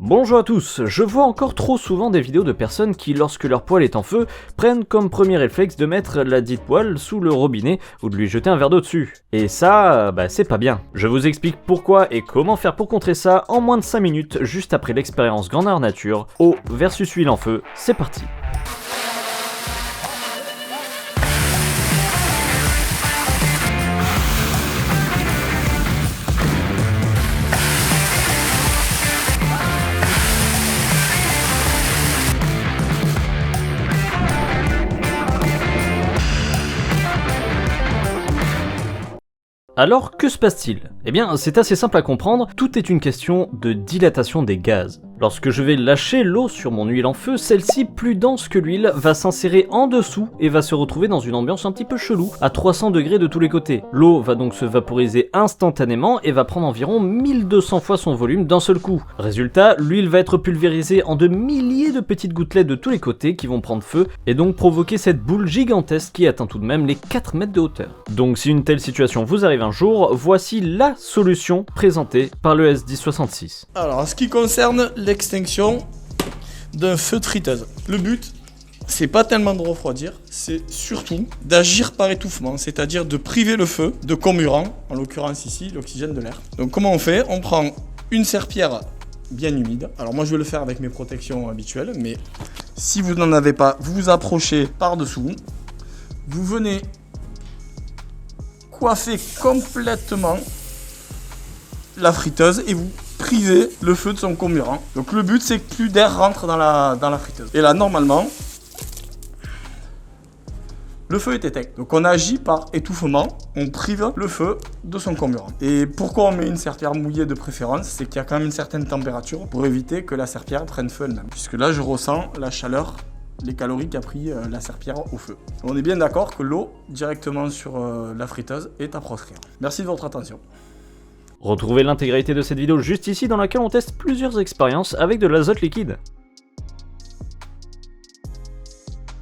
Bonjour à tous, je vois encore trop souvent des vidéos de personnes qui, lorsque leur poêle est en feu, prennent comme premier réflexe de mettre la dite poêle sous le robinet ou de lui jeter un verre d'eau dessus. Et ça, c'est pas bien. Je vous explique pourquoi et comment faire pour contrer ça en moins de 5 minutes juste après l'expérience grandeur nature, eau versus huile en feu, c'est parti. Alors, que se passe-t-il? Eh bien, c'est assez simple à comprendre, tout est une question de dilatation des gaz. Lorsque je vais lâcher l'eau sur mon huile en feu, celle-ci, plus dense que l'huile, va s'insérer en dessous et va se retrouver dans une ambiance un petit peu chelou, à 300 degrés de tous les côtés. L'eau va donc se vaporiser instantanément et va prendre environ 1200 fois son volume d'un seul coup. Résultat, l'huile va être pulvérisée en de milliers de petites gouttelettes de tous les côtés qui vont prendre feu et donc provoquer cette boule gigantesque qui atteint tout de même les 4 mètres de hauteur. Donc si une telle situation vous arrive un jour, voici la solution présentée par le S1066. Alors, en ce qui concerne l'extinction d'un feu de friteuse, le but, c'est pas tellement de refroidir, c'est surtout d'agir par étouffement, c'est-à-dire de priver le feu de comburant, en l'occurrence ici, l'oxygène de l'air. Donc comment on fait? On prend une serpillière bien humide. Alors moi je vais le faire avec mes protections habituelles, mais si vous n'en avez pas, vous vous approchez par-dessous, vous venez coiffer complètement la friteuse et vous privez le feu de son comburant. Donc le but c'est que plus d'air rentre dans la friteuse. Et là normalement, le feu est éteint. Donc on agit par étouffement, on prive le feu de son comburant. Et pourquoi on met une serpillière mouillée de préférence? C'est qu'il y a quand même une certaine température pour éviter que la serpillière prenne feu elle-même. Puisque là je ressens la chaleur, les calories qu'a pris la serpillière au feu. On est bien d'accord que l'eau directement sur la friteuse est à proscrire. Merci de votre attention. Retrouvez l'intégralité de cette vidéo juste ici dans laquelle on teste plusieurs expériences avec de l'azote liquide.